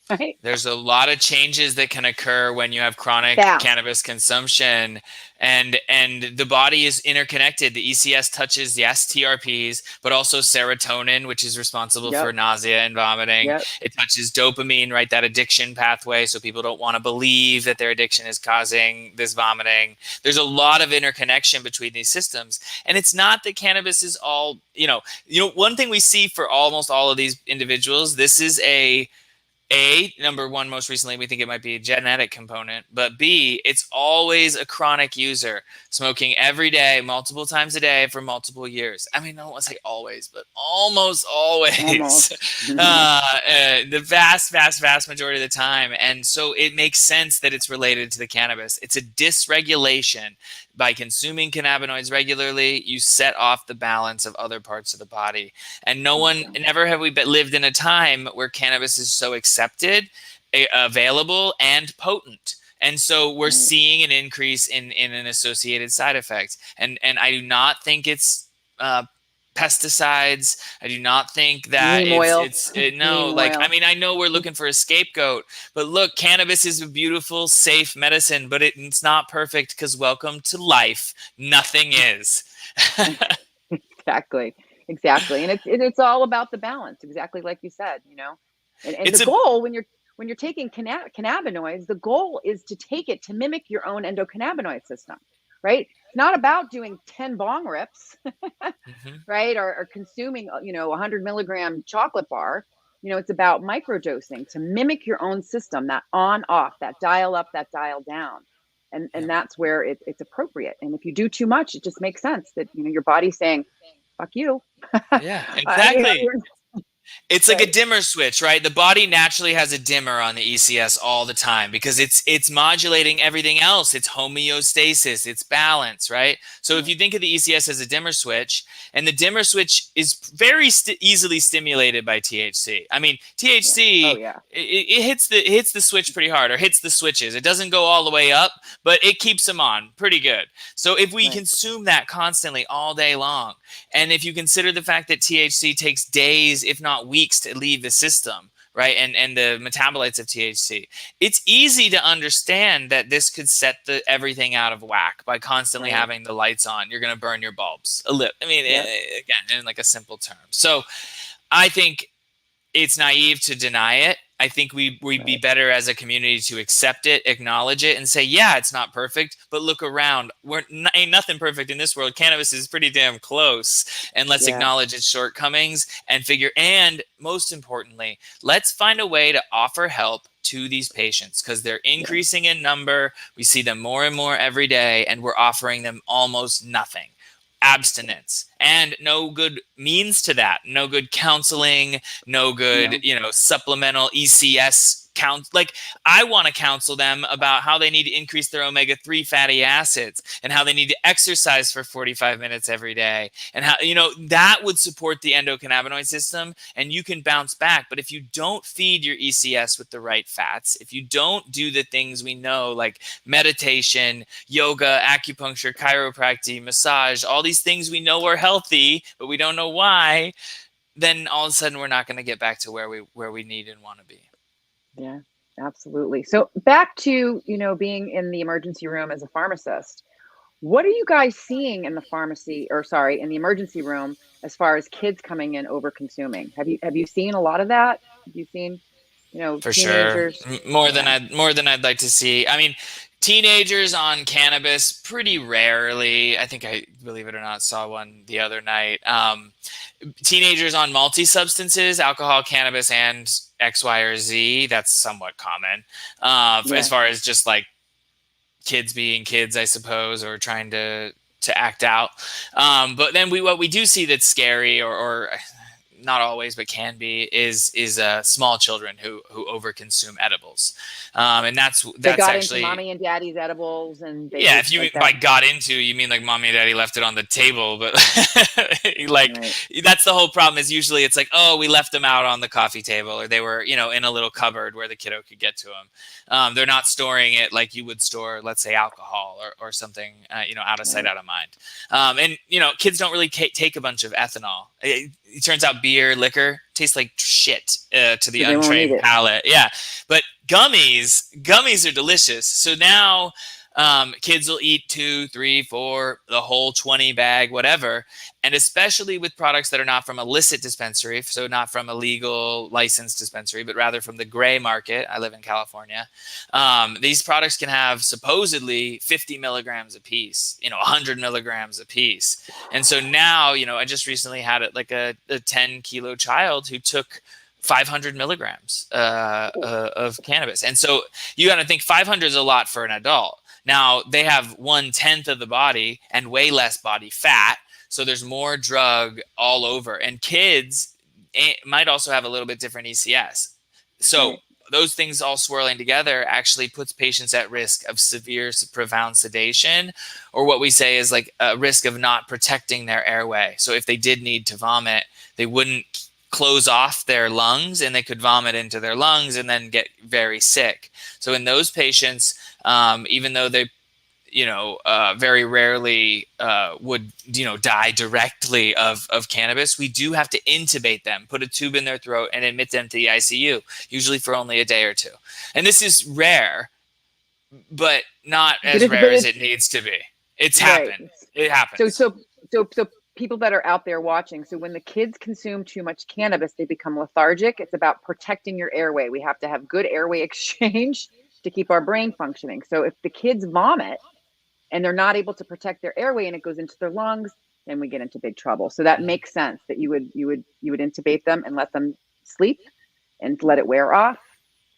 Right? There's a lot of changes that can occur when you have chronic cannabis consumption, and the body is interconnected. The ECS touches, yes, TRPs, but also serotonin, which is responsible for nausea and vomiting. It touches dopamine, right? That addiction pathway. So people don't want to believe that their addiction is causing this vomiting. There's a lot of interconnection between these systems. And it's not that cannabis is all, you know, one thing we see for almost all of these individuals, this is number one, most recently, we think it might be a genetic component, but B, it's always a chronic user, smoking every day, multiple times a day for multiple years. I mean, I don't want to say always, but almost always. The vast majority of the time. And so it makes sense that it's related to the cannabis. It's a dysregulation. By consuming cannabinoids regularly, you set off the balance of other parts of the body. And never have we lived in a time where cannabis is so accepted, available, and potent. And so we're seeing an increase in an associated side effect. And I do not think it's pesticides. I do not think that I mean, I know we're looking for a scapegoat, but look, cannabis is a beautiful, safe medicine, but it's not perfect, because welcome to life. Nothing is. Exactly. And it's all about the balance, exactly like you said, you know. And the goal when you're taking cannabinoids, the goal is to take it to mimic your own endocannabinoid system, right? It's not about doing 10 bong rips, right? Or consuming, you know, 100 milligram chocolate bar. You know, it's about microdosing to mimic your own system, that on off, that dial up, that dial down. And that's where it's appropriate. And if you do too much, it just makes sense that, you know, your body's saying, fuck you. Yeah, exactly. It's like a dimmer switch, right? The body naturally has a dimmer on the ECS all the time because it's modulating everything else. It's homeostasis, it's balance, right? So if you think of the ECS as a dimmer switch, and the dimmer switch is very easily stimulated by THC. I mean, THC, it hits the switch pretty hard, or hits the switches. It doesn't go all the way up, but it keeps them on pretty good. So if we consume that constantly all day long, and if you consider the fact that THC takes days, if not weeks, to leave the system, right? And the metabolites of THC, it's easy to understand that this could set everything out of whack by constantly having the lights on. You're going to burn your bulbs. I mean, again, in like a simple term. So I think it's naive to deny it. I think we'd be better as a community to accept it, acknowledge it, and say, yeah, it's not perfect, but look around. Ain't nothing perfect in this world. Cannabis is pretty damn close. And let's acknowledge its shortcomings and most importantly, let's find a way to offer help to these patients, because they're increasing in number. We see them more and more every day, and we're offering them almost nothing. Abstinence, and no good means to that. No good counseling, no good, supplemental ECS count. Like, I want to counsel them about how they need to increase their omega-3 fatty acids, and how they need to exercise for 45 minutes every day, and how, that would support the endocannabinoid system, and you can bounce back. But if you don't feed your ECS with the right fats, if you don't do the things we know, like meditation, yoga, acupuncture, chiropractic, massage, all these things we know are healthy, but we don't know why, then all of a sudden we're not going to get back to where we need and want to be. Yeah, absolutely. So back to, being in the emergency room as a pharmacist, what are you guys seeing in the emergency room as far as kids coming in over consuming? Have you seen a lot of that? Have you seen, For teenagers? sure. More than I'd like to see. I mean, Teenagers on cannabis, pretty rarely. I think I, believe it or not, saw one the other night. Teenagers on multi-substances, alcohol, cannabis, and X, Y, or Z, that's somewhat common. As far as just like kids being kids, I suppose, or trying to act out. But then what we do see that's scary, or not always, but can be, is small children who overconsume edibles, and that's they got actually into mommy and daddy's edibles, and they if you by got into, you mean like mommy and daddy left it on the table, but like that's the whole problem. Is usually it's like, oh, we left them out on the coffee table, or they were in a little cupboard where the kiddo could get to them. They're not storing it like you would store, let's say, alcohol or something, out of sight, out of mind. And kids don't really take a bunch of ethanol. It turns out beer, liquor tastes like shit to the untrained palate. Yeah, but gummies are delicious. So now kids will eat 2, 3, 4, the whole 20 bag, whatever. And especially with products that are not from a licit dispensary, so not from a legal licensed dispensary, but rather from the gray market. I live in California. These products can have supposedly 50 milligrams a piece, 100 milligrams a piece. And so now, I just recently had like a 10-kilo child who took 500 milligrams of cannabis. And so you got to think 500 is a lot for an adult. Now, they have 1/10 of the body and way less body fat. So there's more drug all over. And kids might also have a little bit different ECS. So those things all swirling together actually puts patients at risk of severe, profound sedation, or what we say is like a risk of not protecting their airway. So if they did need to vomit, they wouldn't close off their lungs, and they could vomit into their lungs and then get very sick. So in those patients, even though they, very rarely would, die directly of cannabis, we do have to intubate them, put a tube in their throat, and admit them to the ICU, usually for only a day or two. And this is rare, but not as rare as it needs to be. It's happened. It happens. So people that are out there watching, so when the kids consume too much cannabis, they become lethargic. It's about protecting your airway. We have to have good airway exchange to keep our brain functioning. So if the kids vomit and they're not able to protect their airway and it goes into their lungs, then we get into big trouble. So that makes sense that you would intubate them and let them sleep and let it wear off,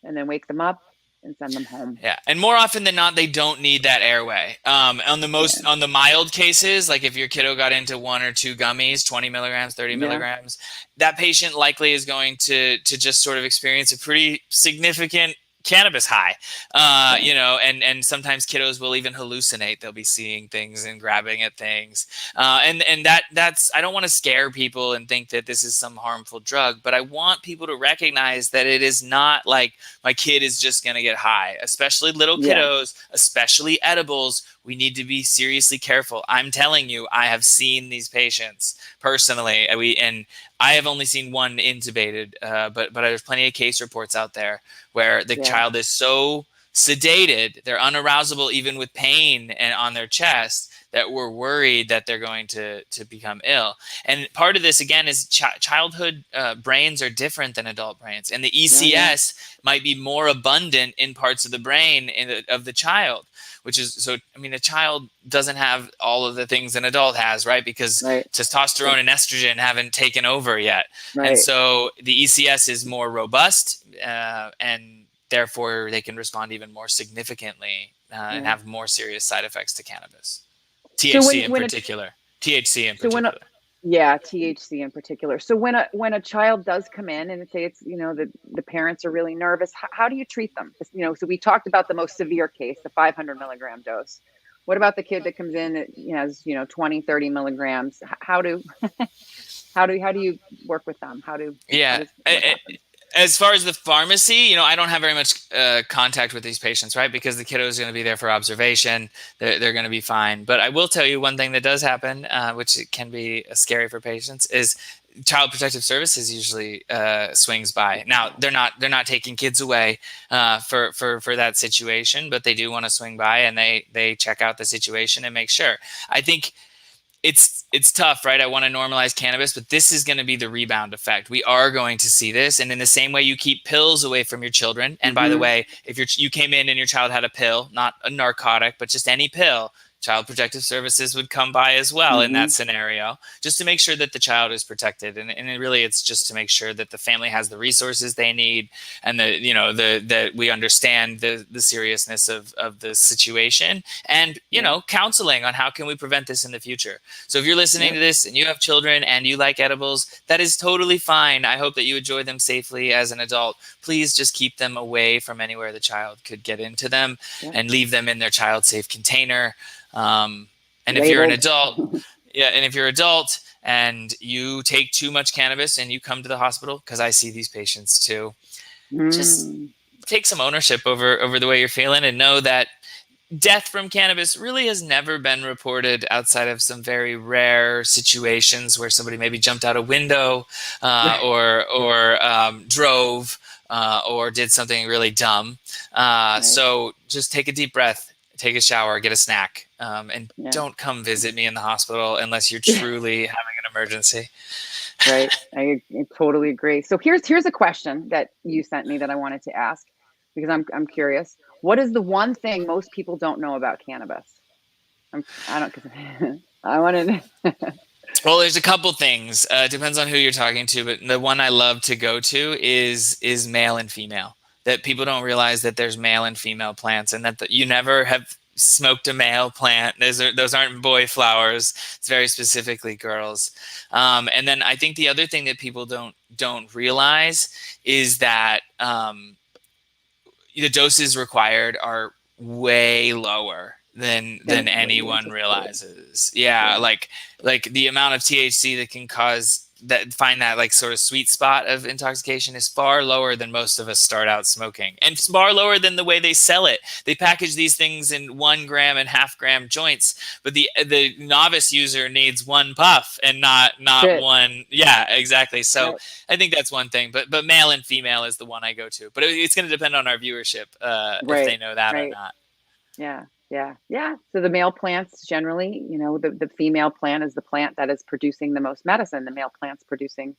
and then wake them up and send them home. Yeah, and more often than not, they don't need that airway. On the mild cases, like if your kiddo got into 1 or 2 gummies, 20 milligrams, 30 milligrams, that patient likely is going to just sort of experience a pretty significant cannabis high, and sometimes kiddos will even hallucinate. They'll be seeing things and grabbing at things. And that's, I don't want to scare people and think that this is some harmful drug, but I want people to recognize that it is not like my kid is just going to get high, especially little kiddos, especially edibles. We need to be seriously careful. I'm telling you, I have seen these patients personally. And I have only seen one intubated, but there's plenty of case reports out there where the child is so sedated, they're unarousable even with pain and on their chest, that we're worried that they're going to become ill. And part of this, again, is childhood brains are different than adult brains. And the ECS might be more abundant in parts of the brain of the child, which is, so, I mean, a child doesn't have all of the things an adult has, right? Because testosterone and estrogen haven't taken over yet. And so the ECS is more robust, and therefore they can respond even more significantly and have more serious side effects to cannabis. THC in particular. THC in particular. So when a child does come in and say it's, the parents are really nervous, how do you treat them? So we talked about the most severe case, the 500 milligram dose. What about the kid that comes in that has 20, 30 milligrams? How do you work with them? As far as the pharmacy, I don't have very much contact with these patients, right? Because the kiddo is going to be there for observation. They're going to be fine. But I will tell you one thing that does happen, which can be scary for patients, is Child Protective Services usually swings by. Now, they're not taking kids away for that situation, but they do want to swing by and they check out the situation and make sure. I think it's tough, right? I want to normalize cannabis, but this is going to be the rebound effect. We are going to see this. And in the same way you keep pills away from your children. And by the way, if you came in and your child had a pill, not a narcotic, but just any pill, Child Protective Services would come by as well in that scenario, just to make sure that the child is protected. And it's just to make sure that the family has the resources they need, and that we understand the seriousness of the situation, and counseling on how can we prevent this in the future. So if you're listening to this and you have children and you like edibles, that is totally fine. I hope that you enjoy them safely as an adult. Please just keep them away from anywhere the child could get into them, and leave them in their child safe container. And if you're an adult, and if you're an adult and you take too much cannabis and you come to the hospital, because I see these patients too, just take some ownership over the way you're feeling, and know that death from cannabis really has never been reported outside of some very rare situations where somebody maybe jumped out a window, or drove, or did something really dumb. So just take a deep breath, take a shower, get a snack, and don't come visit me in the hospital unless you're truly having an emergency. Right. I totally agree. So here's a question that you sent me that I wanted to ask, because I'm curious. What is the one thing most people don't know about cannabis? I want to. Well, there's a couple things. Depends on who you're talking to, but the one I love to go to is male and female. That people don't realize that there's male and female plants, and that you never have smoked a male plant. Those aren't boy flowers. It's very specifically girls. And then I think the other thing that people don't realize is that the doses required are way lower than anyone realizes. Like the amount of THC that can find that like sort of sweet spot of intoxication is far lower than most of us start out smoking, and far lower than the way they sell it. They package these things in 1 gram and half gram joints, but the novice user needs 1 puff and not one. Yeah, exactly. So I think that's one thing, but male and female is the one I go to, but it's going to depend on our viewership, if they know that or not. Yeah. So the male plants generally, the female plant is the plant that is producing the most medicine. The male plant's producing,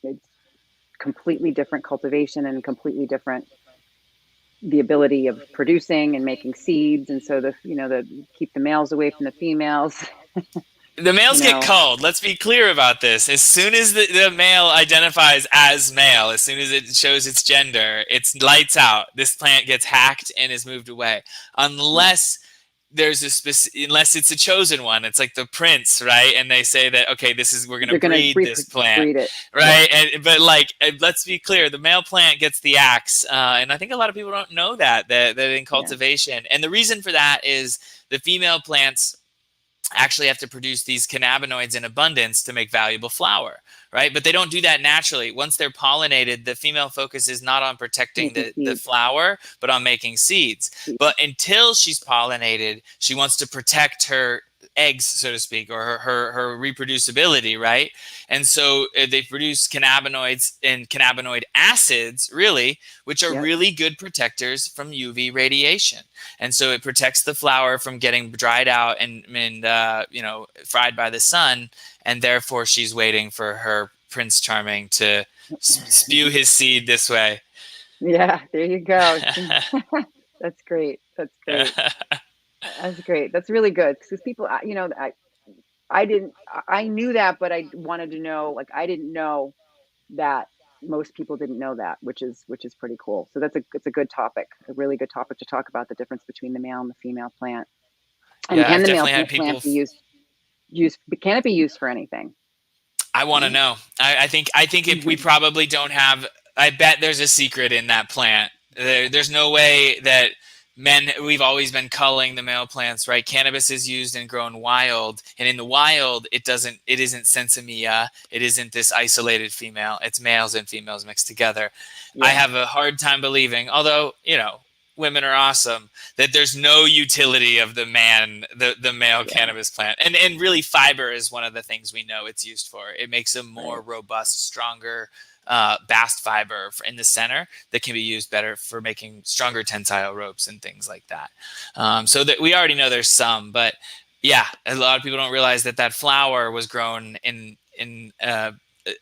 it's completely different cultivation and completely different, the ability of producing and making seeds. And so keep the males away from the females. The males get called. Let's be clear about this. As soon as the male identifies as male, as soon as it shows its gender, it's lights out. This plant gets hacked and is moved away. Unless there's unless it's a chosen one. It's like the prince, right? And they say that, okay, we're going to breed this plant, breed it. Right? Yeah. But let's be clear, the male plant gets the axe. And I think a lot of people don't know that in cultivation. And the reason for that is the female plants actually have to produce these cannabinoids in abundance to make valuable flower, right? But they don't do that naturally. Once they're pollinated, the female focus is not on protecting the flower, but on making seeds. But until she's pollinated, she wants to protect her eggs, so to speak, or her reproducibility, right? And so they produce cannabinoids and cannabinoid acids, really, which are really good protectors from UV radiation. And so it protects the flower from getting dried out and fried by the sun. And therefore, she's waiting for her Prince Charming to spew his seed this way. Yeah, there you go. That's great. That's great. That's really good, because people, I knew that, but I wanted to know, I didn't know that most people didn't know that, which is pretty cool. So it's a good topic, a really good topic to talk about, the difference between the male and the female plant. And can the male plant be used? Can it be used for anything? I want to know. I think if we probably don't have, I bet there's a secret in that plant. There's no way that we've always been culling the male plants, right? Cannabis is used and grown wild, and in the wild, it isn't sensimilla. It isn't this isolated female. It's males and females mixed together. Yeah. I have a hard time believing, although, women are awesome, that there's no utility of the male cannabis plant. And really fiber is one of the things we know it's used for. It makes a more robust, stronger bast fiber in the center that can be used better for making stronger tensile ropes and things like that. So that we already know there's some, but yeah, a lot of people don't realize that flower was grown in an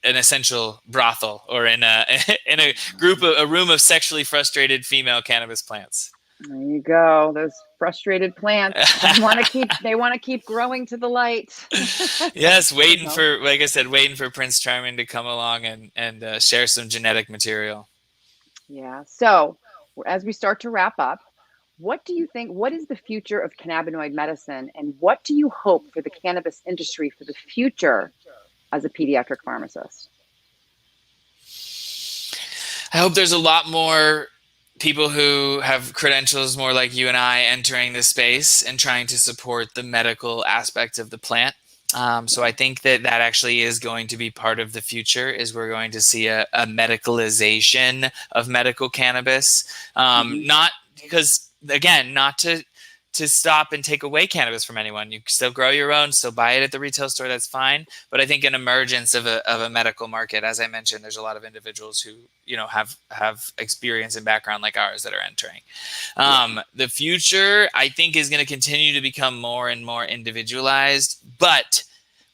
essential brothel or in a a room of sexually frustrated female cannabis plants. There you go. Those frustrated plants. They want to keep growing to the light. Yes, waiting for, like I said, waiting for Prince Charming to come along and share some genetic material. Yeah. So as we start to wrap up, what do you think, what is the future of cannabinoid medicine, and what do you hope for the cannabis industry for the future as a pediatric pharmacist? I hope there's a lot more people who have credentials more like you and I entering the space and trying to support the medical aspect of the plant. So I think that actually is going to be part of the future, is we're going to see a medicalization of medical cannabis. Not because, again, not to stop and take away cannabis from anyone. You can still grow your own, still buy it at the retail store, that's fine. But I think an emergence of a medical market, as I mentioned, there's a lot of individuals who, have experience and background like ours that are entering. The future, I think, is going to continue to become more and more individualized, but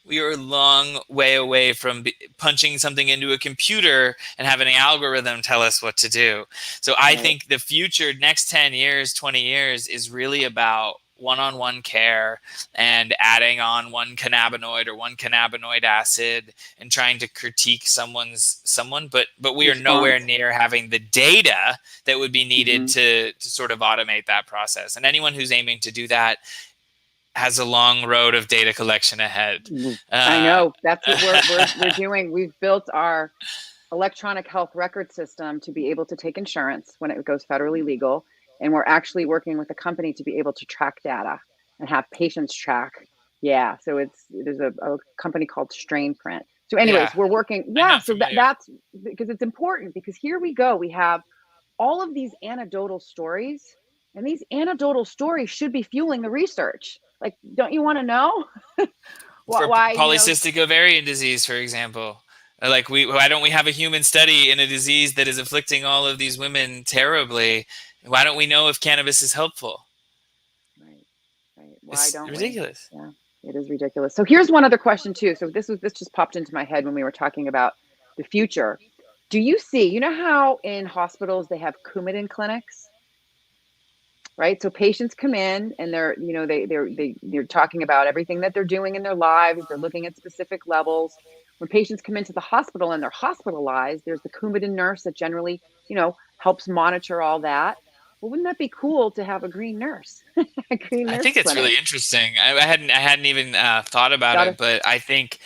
we are a long way away from punching something into a computer and having an algorithm tell us what to do. So I think the future, next 10 years, 20 years, is really about one-on-one care and adding on one cannabinoid or one cannabinoid acid and trying to critique someone, but we are nowhere near having the data that would be needed to sort of automate that process. And anyone who's aiming to do that has a long road of data collection ahead. I know. That's what we're doing. We've built our electronic health record system to be able to take insurance when it goes federally legal. And we're actually working with a company to be able to track data and have patients track. Yeah. So there's a company called Strain Print. So anyways, we're working. Yeah. So that's because it's important, because here we go. We have all of these anecdotal stories, and these anecdotal stories should be fueling the research. Like, don't you want to know? Why polycystic ovarian disease, for example? Like, why don't we have a human study in a disease that is afflicting all of these women terribly? Why don't we know if cannabis is helpful? Right. Why don't we? It's ridiculous. Yeah, it is ridiculous. So here's one other question too. So this just popped into my head when we were talking about the future. Do you see, how in hospitals they have Coumadin clinics? Right. So patients come in and they're talking about everything that they're doing in their lives. They're looking at specific levels. When patients come into the hospital and they're hospitalized, there's the Coumadin nurse that generally, helps monitor all that. Well, wouldn't that be cool to have a green nurse? I think it's really interesting. I hadn't even thought about it, but I think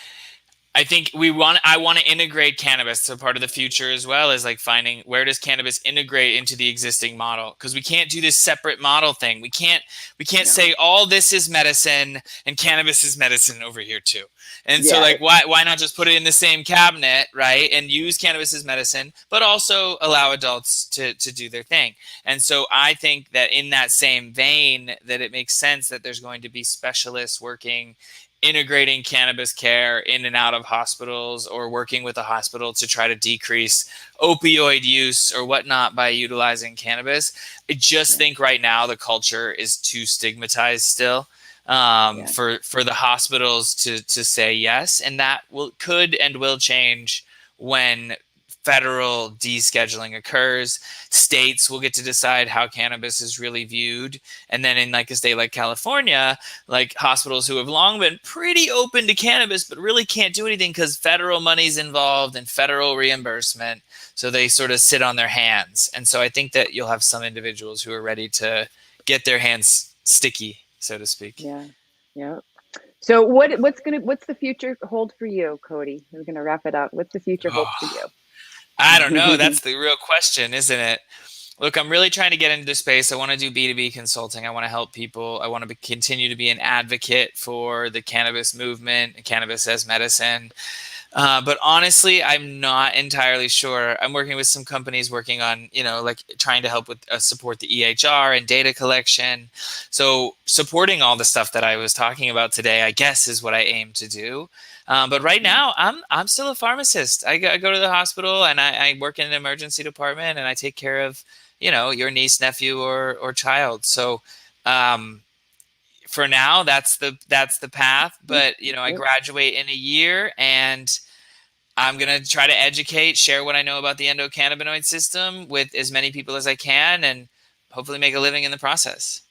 I want to integrate cannabis. So part of the future as well is like finding, where does cannabis integrate into the existing model? Because we can't do this separate model thing. We can't say all this is medicine and cannabis is medicine over here too. And so why not just put it in the same cabinet, right? And use cannabis as medicine, but also allow adults to do their thing. And so I think that in that same vein, that it makes sense that there's going to be specialists working, integrating cannabis care in and out of hospitals, or working with a hospital to try to decrease opioid use or whatnot by utilizing cannabis. I just think right now the culture is too stigmatized still for the hospitals to say yes. And that could and will change when federal descheduling occurs. States will get to decide how cannabis is really viewed. And then in like a state like California, like hospitals who have long been pretty open to cannabis, but really can't do anything because federal money's involved and federal reimbursement. So they sort of sit on their hands. And so I think that you'll have some individuals who are ready to get their hands sticky, so to speak. Yeah. So what's the future hold for you, Codi? We're going to wrap it up. What's the future hold for you? I don't know. That's the real question, isn't it? Look, I'm really trying to get into this space. I want to do B2B consulting. I want to help people. I want to continue to be an advocate for the cannabis movement and cannabis as medicine. But honestly, I'm not entirely sure. I'm working with some companies working on, like trying to help with support the EHR and data collection. So supporting all the stuff that I was talking about today, I guess, is what I aim to do. But right now, I'm still a pharmacist. I go to the hospital and I work in an emergency department and I take care of, your niece, nephew, or child. So for now, that's the path. But I graduate in a year and I'm going to try to educate, share what I know about the endocannabinoid system with as many people as I can, and hopefully make a living in the process.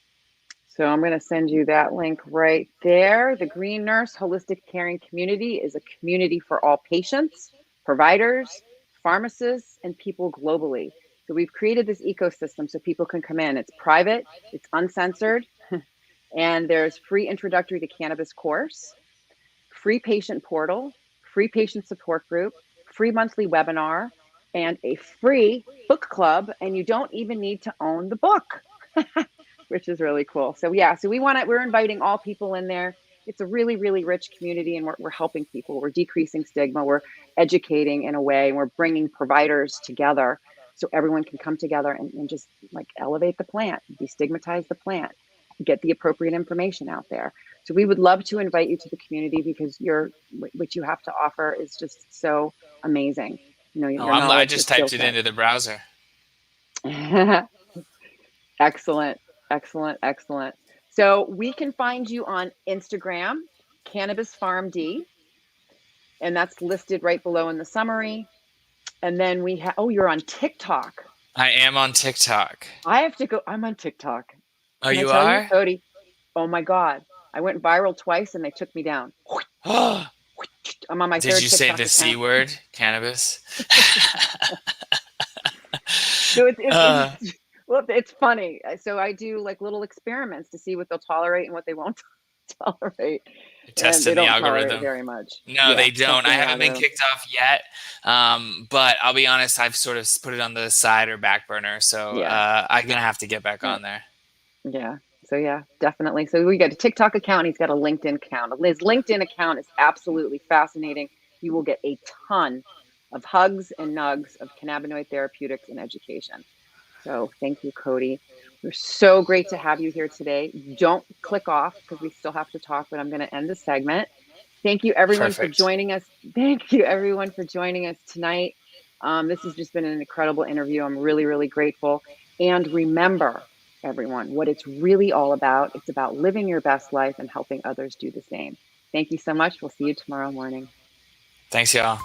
So I'm going to send you that link right there. The Green Nurse Holistic Caring Community is a community for all patients, providers, pharmacists, and people globally. So we've created this ecosystem so people can come in. It's private, it's uncensored, and there's free introductory to cannabis course, free patient portal, free patient support group, free monthly webinar, and a free book club. And you don't even need to own the book, which is really cool. So yeah, so we're inviting all people in there. It's a really, really rich community, and we're helping people. We're decreasing stigma. We're educating in a way, and we're bringing providers together so everyone can come together and just like elevate the plant, destigmatize the plant, get the appropriate information out there. So we would love to invite you to the community because what you have to offer is just so amazing. I just typed it into the browser. Excellent, excellent, excellent. So we can find you on Instagram, Cannabis PharmD, and that's listed right below in the summary. And then we have, you're on TikTok. I am on TikTok. I have to go. I'm on TikTok. Oh, you are? Codi, oh my God. I went viral twice and they took me down. I'm on my third TikTok. Did you say the C word, cannabis? So it's funny. So I do like little experiments to see what they'll tolerate and what they won't tolerate. Testing the algorithm very much. No, they don't. I haven't been kicked off yet. But I'll be honest, I've sort of put it on the side or back burner. So I'm gonna have to get back on there. Yeah. So yeah, definitely. So we got a TikTok account. He's got a LinkedIn account. His LinkedIn account is absolutely fascinating. You will get a ton of hugs and nugs of cannabinoid therapeutics and education. So thank you, Codi. We're so great to have you here today. Don't click off because we still have to talk, but I'm going to end the segment. Thank you, everyone, for joining us. Thank you, everyone, for joining us tonight. This has just been an incredible interview. I'm really, really grateful. And remember, everyone, what it's really all about. It's about living your best life and helping others do the same. Thank you so much. We'll see you tomorrow morning. Thanks, y'all.